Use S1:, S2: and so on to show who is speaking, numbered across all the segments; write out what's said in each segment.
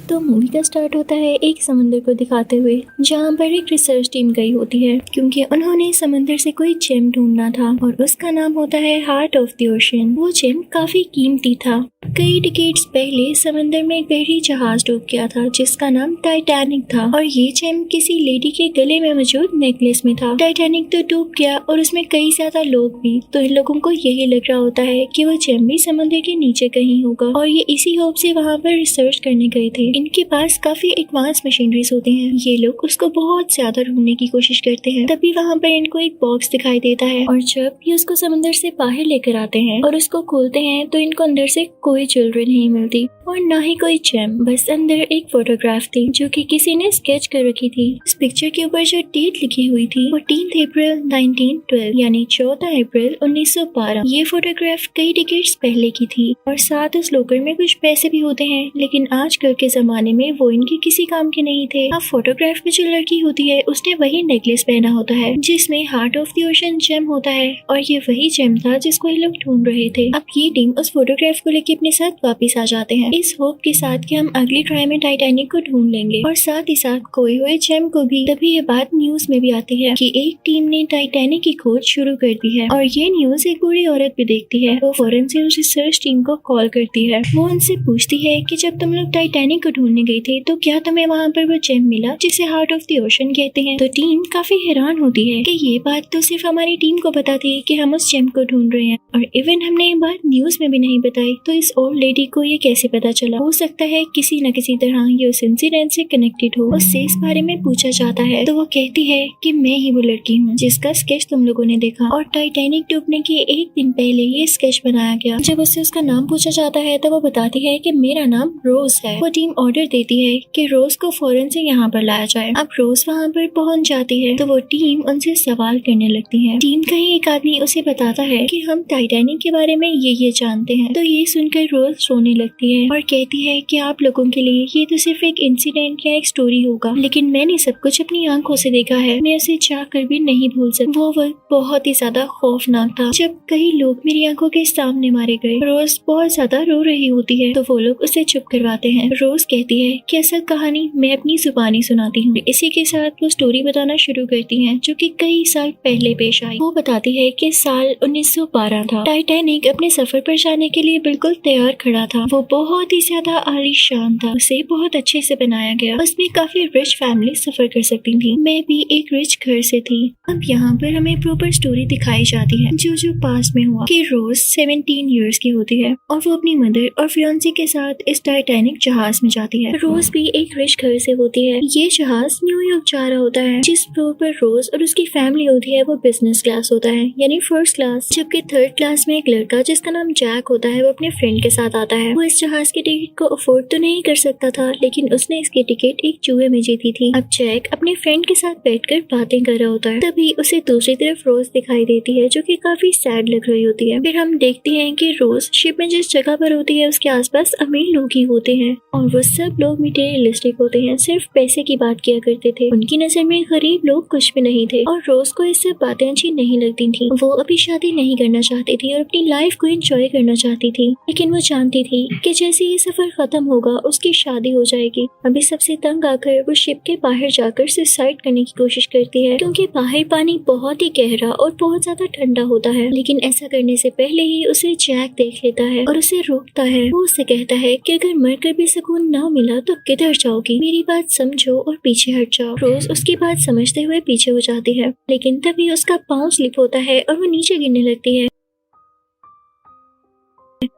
S1: तो मूवी का स्टार्ट होता है एक समंदर को दिखाते हुए, जहाँ पर एक रिसर्च टीम गई होती है क्योंकि उन्होंने समंदर से कोई जेम ढूंढना था और उसका नाम होता है हार्ट ऑफ द ओशन। वो जेम काफी कीमती था। कई डिकेड्स पहले समंदर में एक बहरी जहाज डूब गया था जिसका नाम टाइटैनिक था और ये जेम किसी लेडी के गले में मौजूद नेकलेस में था। टाइटैनिक तो डूब गया और उसमें कई ज्यादा लोग भी, तो इन लोगों को यही लग रहा होता है कि वो जेम भी समंदर के नीचे कहीं होगा और ये इसी होप से वहाँ पर रिसर्च करने गए थे। इनके पास काफी एडवांस मशीनरीज होती हैं। ये लोग उसको बहुत ज्यादा ढूंढने की कोशिश करते हैं। तभी वहाँ पर इनको एक बॉक्स दिखाई देता है और जब ये उसको समंदर से बाहर लेकर आते हैं और उसको खोलते हैं तो इनको अंदर से कोई ज्वेलरी नहीं मिलती और ना ही कोई जेम, बस अंदर एक फोटोग्राफ थी जो कि किसी ने स्केच कर रखी थी। इस पिक्चर के ऊपर जो डेट लिखी हुई थी 14 अप्रैल 1912 यानी 14 अप्रैल 1912। ये फोटोग्राफ कई डिकेड्स पहले की थी और साथ उस लोकर में कुछ पैसे भी होते हैं, लेकिन आजकल के जमाने में वो इनके किसी काम के नहीं थे। अब फोटोग्राफ में जो लड़की होती है उसने वही नेकलेस पहना होता है जिसमें heart of the ocean gem होता है और ये वही जेम था जिसको ये लोग ढूंढ रहे थे। अब ये टीम उस फोटोग्राफ को लेके अपने साथ वापिस आ जाते हैं इस होप के साथ कि हम अगली ट्राई में टाइटैनिक को ढूंढ लेंगे और साथ ही साथ खोए हुए जेम को भी। तभी ये बात न्यूज में भी आती है कि एक टीम ने टाइटैनिक की खोज शुरू कर दी है और ये न्यूज एक बूढ़ी औरत भी देखती है। वो फौरन से उस रिसर्च टीम को कॉल करती है। वो उनसे पूछती है कि जब तुम लोग टाइटैनिक को ढूंढने गए थे तो क्या तुम्हें वहाँ पर वो जेम मिला जिसे हार्ट ऑफ द ओशन कहते हैं। तो टीम काफी हैरान होती है कि ये बात तो सिर्फ हमारी टीम को पता थी कि हम उस जेम को ढूंढ रहे हैं और इवन हमने ये बात न्यूज में भी नहीं बताई, तो इस ओल्ड लेडी को ये कैसे पता चला। हो सकता है किसी न किसी तरह ये उस इंसिडेंट से कनेक्टेड हो। उससे इस बारे में पूछा जाता है तो वो कहती है कि मैं ही वो लड़की हूँ जिसका स्केच तुम लोगों ने देखा और टाइटैनिक डूबने के एक दिन पहले ये स्केच बनाया गया। जब उससे उसका नाम पूछा जाता है तो वो बताती है कि मेरा नाम रोज है। वो टीम ऑर्डर देती है कि रोज को फौरन से यहाँ पर लाया जाए। अब रोज वहाँ पर पहुँच जाती है तो वो टीम उनसे सवाल करने लगती है। टीम का ही एक आदमी उसे बताता है कि हम टाइटैनिक के बारे में ये जानते हैं। तो ये सुनकर रोज रोने लगती है और कहती है कि आप लोगों के लिए ये तो सिर्फ एक इंसिडेंट या एक स्टोरी होगा, लेकिन मैंने सब कुछ अपनी आंखों से देखा है। मैं उसे चाहकर भी नहीं भूल सकती। वो वक्त बहुत ही ज्यादा खौफनाक था जब कई लोग मेरी आंखों के सामने मारे गए। रोज बहुत ज्यादा रो रही होती है तो वो लोग उसे चुप करवाते हैं। रोज कहती है कि असल कहानी मैं अपनी जुबानी सुनाती हूँ। इसी के साथ वो स्टोरी बताना शुरू करती है जो कि कई साल पहले पेश आई। वो बताती है कि साल 1912 था। टाइटैनिक अपने सफर पर जाने के लिए बिल्कुल तैयार खड़ा था। वो बहुत ही ज्यादा आलीशान था। उसे बहुत अच्छे से बनाया गया। उसमें काफी रिच फैमिली सफर कर सकती थी। मैं भी एक रिच घर से थी। अब यहाँ पर हमें प्रॉपर स्टोरी दिखाई जाती है जो पास में हुआ कि रोज 17 इयर्स की होती है और वो अपनी मदर और फियांसी के साथ इस टाइटैनिक जहाज में जाती है। रोज भी एक रिच घर से होती है। ये जहाज न्यूयॉर्क जा रहा होता है। जिस फ्लोर पर रोज और उसकी फैमिली होती है वो बिजनेस क्लास होता है यानी फर्स्ट क्लास, जबकि थर्ड क्लास में एक लड़का जिसका नाम जैक होता है वो अपने फ्रेंड के साथ आता है। वो इस जहाज की टिकट को अफोर्ड तो नहीं कर सकता था, लेकिन उसने इसकी टिकट एक जुए में जीती थी। अब जैक अपने फ्रेंड के साथ बैठकर बातें कर रहा होता है। तभी उसे दूसरी तरफ रोज दिखाई देती है जो कि काफी सैड लग रही होती है। फिर हम देखते हैं कि रोज शिप में जिस जगह पर होती है उसके आसपास अमीर लोग ही होते हैं और वो सब लोग मटेरियलिस्टिक होते हैं, सिर्फ पैसे की बात किया करते थे। उनकी नजर में गरीब लोग कुछ भी नहीं थे और रोज को इससे बातें अच्छी नहीं लगती थी। वो अभी शादी नहीं करना चाहती थी और अपनी लाइफ को एंजॉय करना चाहती थी, लेकिन वो जानती थी कि जैसे ये सफर खत्म होगा उसकी शादी हो जाएगी। अभी सबसे तंग आकर वो शिप के बाहर जाकर सुसाइड करने की कोशिश करती है क्योंकि बाहर पानी बहुत ही गहरा और बहुत ज्यादा ठंडा होता है। लेकिन ऐसा करने से पहले ही उसे जैक देख लेता है और उसे रोकता है। वो उसे कहता है कि अगर मरकर भी सुकून ना मिला तो किधर जाओगी, मेरी बात समझो और पीछे हट जाओ। रोज उसकी बात समझते हुए पीछे हो जाती है, लेकिन तभी उसका पाँव स्लिप होता है और वो नीचे गिरने लगती है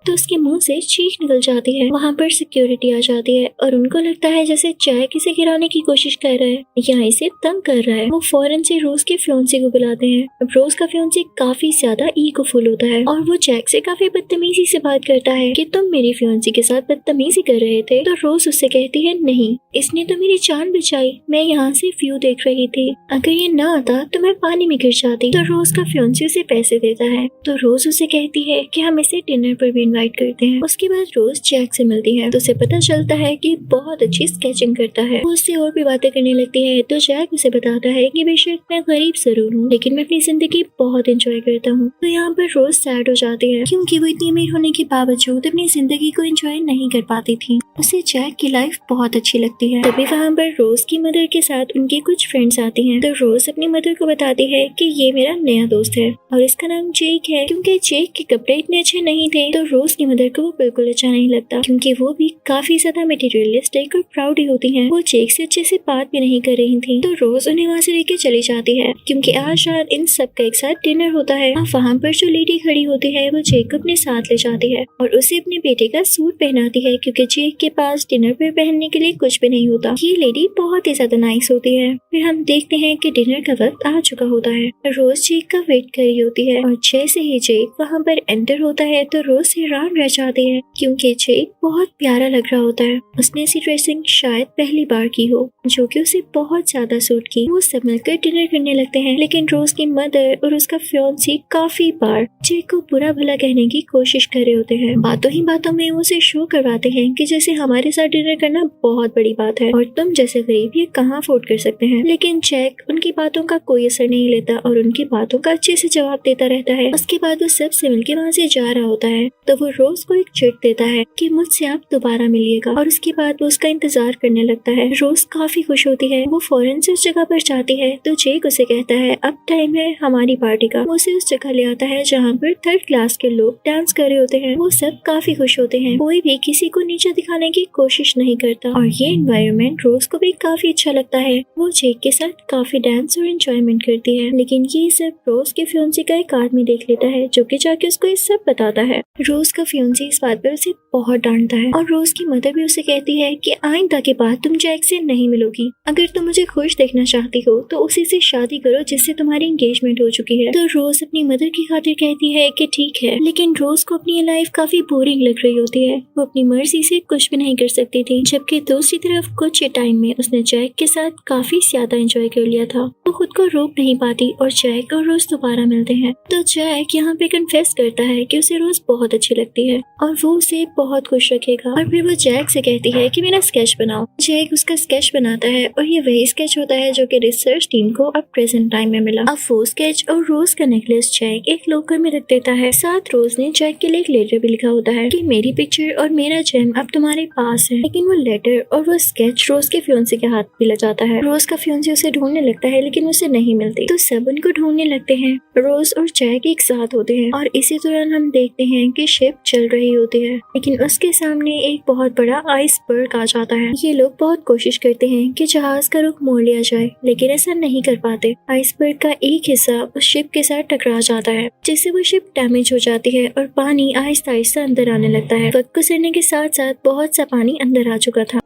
S1: तो उसके मुंह से चीख निकल जाती है। वहाँ पर सिक्योरिटी आ जाती है और उनको लगता है जैसे जैक इसे गिराने की कोशिश कर रहा है या इसे तंग कर रहा है। वो फौरन से रोज के फियांसे को बुलाते हैं। अब रोज का फियांसे काफी ज्यादा ईगोफुल होता है और वो जैक से काफी बदतमीजी से बात करता है कि तुम मेरी फियांसी के साथ बदतमीजी कर रहे थे। तो रोज उससे कहती है नहीं, इसने तो मेरी जान बचाई, मैं यहाँ से व्यू देख रही थी, अगर ये ना आता तो मैं पानी में गिर जाती। तो रोज का फियांसे उसे पैसे देता है। तो रोज उसे कहती है कि हम इसे डिनर पर पर भी इनवाइट करते हैं। उसके बाद रोज जैक से मिलती है तो उसे पता चलता है कि बहुत अच्छी स्केचिंग करता है। वो उससे और भी बातें करने लगती है तो जैक उसे बताता है कि बेशक मैं गरीब जरूर हूँ लेकिन मैं अपनी जिंदगी बहुत एंजॉय करता हूँ। तो यहाँ पर रोज सैड हो जाती है क्योंकि वो इतनी अमीर होने के बावजूद अपनी जिंदगी को एंजॉय नहीं कर पाती थी। उसे जैक की लाइफ बहुत अच्छी लगती है। तभी वहाँ पर रोज की मदर के साथ उनकी कुछ फ्रेंड्स आती हैं तो रोज अपनी मदर को बताती है कि ये मेरा नया दोस्त है और इसका नाम जेक है। क्योंकि जेक के कपड़े इतने अच्छे नहीं थे तो रोज की मदर को वो बिल्कुल अच्छा नहीं लगता क्योंकि वो भी काफी ज्यादा मटेरियलिस्टिक और प्राउड ही होती हैं। वो जेक से अच्छे से बात भी नहीं कर रही थी तो रोज उन्हें वहाँ से लेके चली जाती है क्योंकि आज रात इन सब का एक साथ डिनर होता है। वहाँ पर जो लेडी खड़ी होती है वो जेक को अपने साथ ले जाती है और उसे अपने बेटे का सूट पहनाती है क्योंकि जेक के पास डिनर पर पहनने के लिए कुछ भी नहीं होता। ये लेडी बहुत ही ज्यादा नाइस होती है। फिर हम देखते हैं कि डिनर का वक्त आ चुका होता है। रोज जेक का वेट कर रही होती है और जैसे ही जेक वहाँ पर एंटर होता है तो रोज हैरान रह जाती है क्योंकि जेक बहुत प्यारा लग रहा होता है। उसने ऐसी ड्रेसिंग शायद पहली बार की हो जो कि उसे बहुत ज्यादा सूट की। वो सब मिलकर डिनर करने लगते हैं लेकिन रोज की मदर और उसका फियांसी काफी बार जेक को बुरा भला कहने की कोशिश कर रहे होते हैं। बातों ही बातों में वो उसे शो करवाते हैं कि जैसे हमारे साथ डिनर करना बहुत बड़ी बात है और तुम जैसे गरीब ये कहाँ अफोर्ड कर सकते हैं। लेकिन जैक उनकी बातों का कोई असर नहीं लेता और उनकी बातों का अच्छे से जवाब देता रहता है। उसके बाद वो सबसे मिलके वहाँ से जा रहा होता है तो वो रोज को एक चिट देता है कि मुझसे आप दोबारा मिलिएगा और उसके बाद वो उसका इंतजार करने लगता है। रोज काफी खुश होती है। वो फौरन से उस जगह पर जाती है तो जेक उसे कहता है अब टाइम है हमारी पार्टी का। वो उसे उस जगह ले आता है जहाँ पर थर्ड क्लास के लोग डांस कर रहे होते हैं। वो सब काफी खुश होते हैं। कोई भी किसी को नीचे दिखाने की कोशिश नहीं करता और ये एनवायरनमेंट रोज को भी काफी अच्छा लगता है। वो जेक के साथ काफी डांस और एंजॉयमेंट करती है लेकिन ये सब रोज के फियांसी का एक आदमी देख लेता है जो कि जाके उसको ये सब बताता है। रोज का फियांसी इस बात पर उसे बहुत डांटता है और रोज की मदर भी उसे कहती है कि आइंदा के बाद तुम जैक से नहीं मिलोगी। अगर तुम मुझे खुश देखना चाहती हो तो उसी से शादी करो जिससे तुम्हारी एंगेजमेंट हो चुकी है। तो रोज अपनी मदर की खातिर कहती है कि ठीक है लेकिन रोज को अपनी लाइफ काफी बोरिंग लग रही होती है। वो अपनी मर्जी से कुछ भी नहीं कर सकती थी जबकि दूसरी तरफ कुछ टाइम में उसने जैक के साथ काफी ज्यादा एंजॉय कर लिया था। वो खुद को रोक नहीं पाती और जैक और रोज दोबारा मिलते हैं तो जैक यहाँ पे कन्फेस करता है कि उसे रोज बहुत अच्छी लगती है और वो उसे बहुत खुश रखेगा। और फिर वो जैक से कहती है कि मेरा स्केच बनाओ। जैक उसका स्केच बनाता है और ये वही स्केच होता है जो कि रिसर्च टीम को अब प्रेजेंट टाइम में मिला। अब वो स्केच और रोज का नेकलेस जैक एक लॉकर में रख देता है। साथ रोज ने जैक के लिए एक लेटर भी लिखा होता है कि मेरी पिक्चर और मेरा जेम अब तुम्हारे पास है। लेकिन वो लेटर और वो स्केच रोज के फियांसे के हाथ भी लग जाता है। रोज का फियांसे उसे ढूंढने लगता है लेकिन उसे नहीं मिलती तो सब उनको ढूंढने लगते हैं। रोज और जैक एक साथ होते हैं और इसी दौरान हम देखते हैं कि शिप चल रही होती है लेकिन उसके सामने एक बहुत बड़ा आइसबर्ग आ जाता है। ये लोग बहुत कोशिश करते हैं कि जहाज का रुख मोड़ लिया जाए लेकिन ऐसा नहीं कर पाते। आइसबर्ग का एक हिस्सा उस शिप के साथ टकरा जाता है जिससे वो शिप डैमेज हो जाती है और पानी आहिस्ता आहिस्ता अंदर आने लगता है। वक्त गुजरने के साथ साथ बहुत सा पानी अंदर आ चुका था।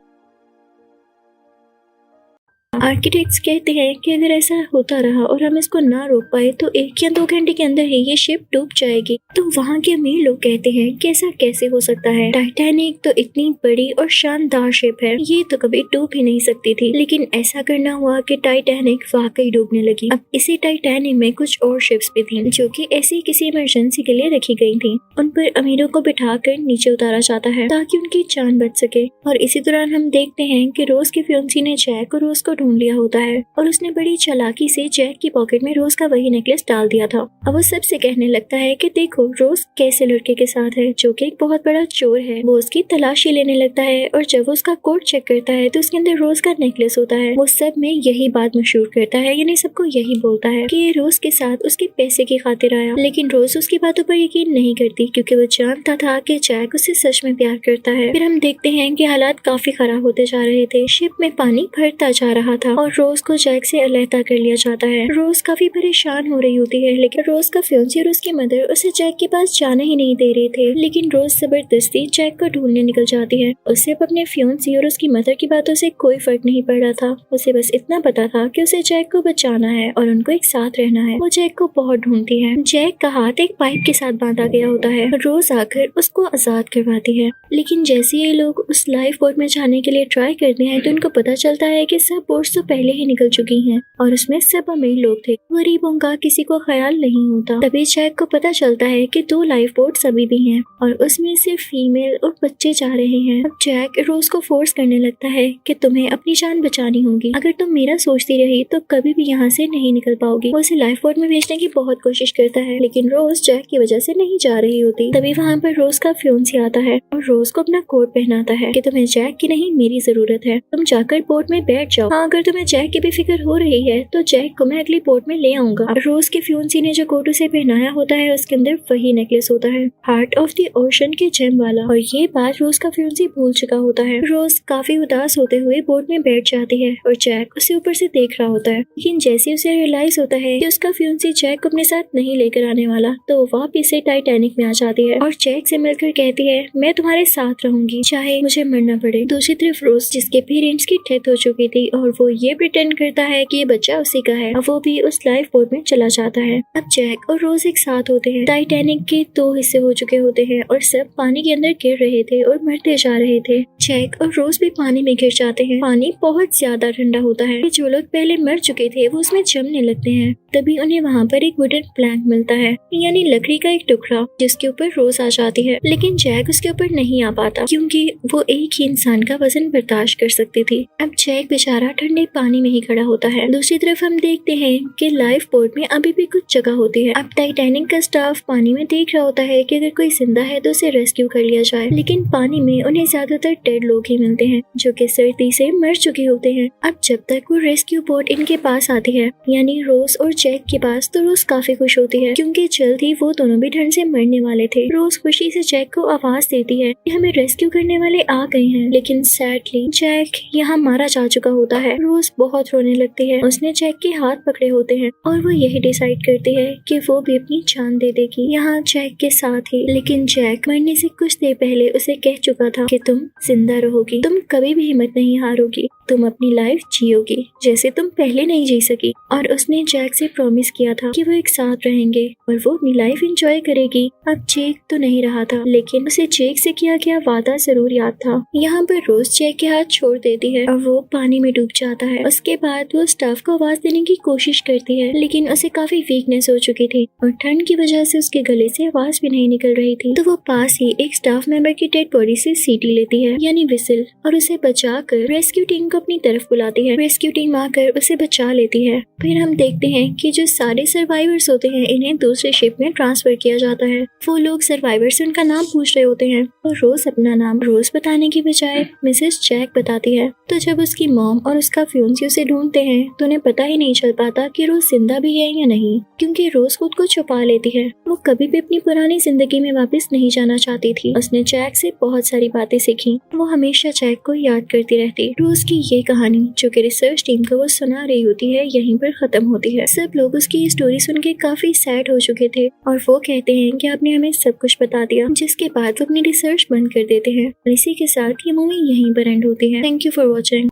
S1: आर्किटेक्ट्स कहते हैं कि अगर ऐसा होता रहा और हम इसको ना रोक पाए तो 1 या 2 घंटे के अंदर ही ये शिप डूब जाएगी। तो वहाँ के अमीर लोग कहते हैं कि ऐसा कैसे हो सकता है। टाइटैनिक तो इतनी बड़ी और शानदार शिप है, ये तो कभी डूब ही नहीं सकती थी। लेकिन ऐसा करना हुआ कि टाइटैनिक वाकई डूबने लगी। अब इसी टाइटैनिक में कुछ और शिप्स भी थी जो कि ऐसी किसी इमरजेंसी के लिए रखी गई थी। उन पर अमीरों को बिठाकर नीचे उतारा जाता है ताकि उनकी जान बच सके। और इसी दौरान हम देखते हैं कि रोज की फियांसी ने जैक और रोज को ढूंढ लिया होता है और उसने बड़ी चालाकी से जैक की पॉकेट में रोज का वही नेकलेस डाल दिया था। अब वो सबसे कहने लगता है कि देखो रोज कैसे लड़के के साथ है जो कि एक बहुत बड़ा चोर है। वो उसकी तलाशी लेने लगता है और जब वो उसका कोट चेक करता है तो उसके अंदर रोज का नेकलेस होता है। वो सब में यही बात मशहूर करता है, यानी सबको यही बोलता है कि ये रोज के साथ उसके पैसे की खातिर आया। लेकिन रोज उसकी बातों पर यकीन नहीं करती क्योंकि वो जानता था कि जैक उसे सच में प्यार करता है। फिर हम देखते हैं कि हालात काफी खराब होते जा रहे थे। शिप में पानी भरता जा रहा था और रोज को जैक से अलहदा कर लिया जाता है। रोज काफी परेशान हो रही होती है लेकिन रोज का फियांसी और उसकी मदर उसे जैक के पास जाने ही नहीं दे रहे थे। लेकिन रोज जबरदस्ती जैक को ढूंढने निकल जाती है। उसे अपने फियांसी और उसकी मदर की बातों से कोई फर्क नहीं पड़ रहा था। उसे बस इतना पता था कि उसे जैक को बचाना है और उनको एक साथ रहना है। वो जैक को बहुत ढूंढती है। जैक का हाथ एक पाइप के साथ बांधा गया होता है। रोज आकर उसको आजाद करवाती है। लेकिन जैसे ये लोग उस लाइफ बोट में जाने के लिए ट्राई करते हैं तो उनको पता चलता है कि सब बोट फोर्स तो पहले ही निकल चुकी हैं और उसमें सब अमीर लोग थे, गरीबों का किसी को ख्याल नहीं होता। तभी जैक को पता चलता है कि 2 लाइफ बोट्स अभी भी हैं और उसमें सिर्फ फीमेल और बच्चे जा रहे हैं। अब जैक रोज को फोर्स करने लगता है कि तुम्हें अपनी जान बचानी होगी, अगर तुम मेरा सोचती रही तो कभी भी यहाँ से नहीं निकल पाओगी। वो उसे लाइफ बोट में भेजने की बहुत कोशिश करता है, लेकिन रोज जैक की वजह से नहीं जा रही होती। तभी वहाँ पर रोज का फियांसे आता है और रोज को अपना कोट पहनाता है कि तुम्हें जैक की नहीं मेरी जरूरत है, तुम जाकर बोट में बैठ जाओ। हाँ, अगर तुम्हें जैक की भी फिक्र हो रही है तो जैक को मैं अगली बोट में ले आऊंगा। रोज के फियांसे ने जो कोट उसे पहनाया होता है उसके अंदर वही नेकलेस होता है, हार्ट ऑफ द ओशन के जेम वाला, और ये बात रोज का फियांसे भूल चुका होता है। रोज काफी उदास होते हुए बोट में बैठ जाती है और जैक उसे ऊपर से देख रहा होता है, लेकिन जैसे उसे रियलाइज होता है कि उसका फियांसे जैक को अपने साथ नहीं लेकर आने वाला तो वो वापस से टाइटैनिक में आ जाती है और जैक से मिलकर कहती है मैं तुम्हारे साथ रहूंगी चाहे मुझे मरना पड़े। दूसरी तरफ रोज जिसके पेरेंट्स की डेथ हो चुकी थी और वो ये प्रिटेंड करता है कि ये बच्चा उसी का है, वो भी उस लाइफ बोट में चला जाता है। अब जैक और रोज एक साथ होते हैं। टाइटैनिक के 2 हिस्से हो चुके होते हैं और सब पानी के अंदर गिर रहे थे और मरते जा रहे थे। जैक और रोज भी पानी में गिर जाते हैं। पानी बहुत ज्यादा ठंडा होता है। जो लोग पहले मर चुके थे वो उसमें जमने लगते हैं। तभी उन्हें वहाँ पर एक वुडन प्लैंक मिलता है, यानी लकड़ी का एक टुकड़ा, जिसके ऊपर रोज आ जाती है, लेकिन जैक उसके ऊपर नहीं आ पाता क्योंकि वो एक ही इंसान का वजन बर्दाश्त कर सकती थी। अब जैक बेचारा ठंडे पानी में ही खड़ा होता है। दूसरी तरफ हम देखते हैं कि लाइफ बोट में अभी भी कुछ जगह होती है। अब टाइटैनिक का स्टाफ पानी में देख रहा होता है कि अगर कोई जिंदा है तो उसे रेस्क्यू कर लिया जाए, लेकिन पानी में उन्हें ज्यादातर डेड लोग ही मिलते हैं जो कि सर्दी से मर चुके होते हैं। अब जब तक वो रेस्क्यू बोट इनके पास आती है, यानी रोज और जैक के पास, तो रोज काफी खुश होती है क्योंकि जल्द ही वो दोनों भी ठंड से मरने वाले थे। रोज खुशी से जैक को आवाज देती है कि हमें रेस्क्यू करने वाले आ गए हैं, लेकिन सैडली जैक यहाँ मारा जा चुका होता है। रोज बहुत रोने लगती है। उसने जैक के हाथ पकड़े होते हैं और वो यही डिसाइड करती है कि वो भी अपनी जान दे देगी यहाँ जैक के साथ ही। लेकिन जैक मरने से कुछ देर पहले उसे कह चुका था कि तुम जिंदा रहोगी, तुम कभी भी हिम्मत नहीं हारोगी, तुम अपनी लाइफ जियोगी जैसे तुम पहले नहीं जी सकी। और उसने जैक से प्रॉमिस किया था कि वो एक साथ रहेंगे और वो अपनी लाइफ एंजॉय करेगी। अब जैक तो नहीं रहा था, लेकिन उसे जैक से किया गया वादा जरूर याद था। यहाँ पर रोज जैक के हाथ छोड़ देती है और वो पानी में डूब जाता है। उसके बाद वो स्टाफ को आवाज देने की कोशिश करती है, लेकिन उसे काफी वीकनेस हो चुकी थी और ठंड की वजह से उसके गले से आवाज भी नहीं निकल रही थी। तो वो पास ही एक स्टाफ मेंबर की डेड बॉडी से सीटी लेती है, यानी विसिल, और उसे बचाकर रेस्क्यू टीम को अपनी तरफ बुलाती है। रेस्क्यू टीम आकर उसे बचा लेती है। फिर हम देखते हैं कि जो सारे सर्वाइवर्स होते हैं इन्हें दूसरे शिप में ट्रांसफर किया जाता है। वो लोग सर्वाइवर्स से उनका नाम पूछ रहे होते हैं और रोज अपना नाम रोज बताने की बजाय मिसेस जैक बताती है। तो जब उसकी मॉम और उसका फियांसे उसे ढूंढते हैं तो उन्हें पता ही नहीं चल पाता कि रोज जिंदा भी है या नहीं, क्योंकि रोज खुद को छुपा लेती है। वो कभी भी अपनी पुरानी जिंदगी में वापस नहीं जाना चाहती थी। उसने जैक से बहुत सारी बातें सीखी। वो हमेशा जैक को याद करती रहती। रोज की ये कहानी जो कि रिसर्च टीम को वो सुना रही होती है यहीं पर खत्म होती है। सब लोग उसकी स्टोरी सुन के काफी सैड हो चुके थे और वो कहते हैं कि आपने हमें सब कुछ बता दिया, जिसके बाद वो अपनी रिसर्च बंद कर देते हैं। और इसी के साथ ये मूवी यहीं पर एंड होती है। Thank you for watching.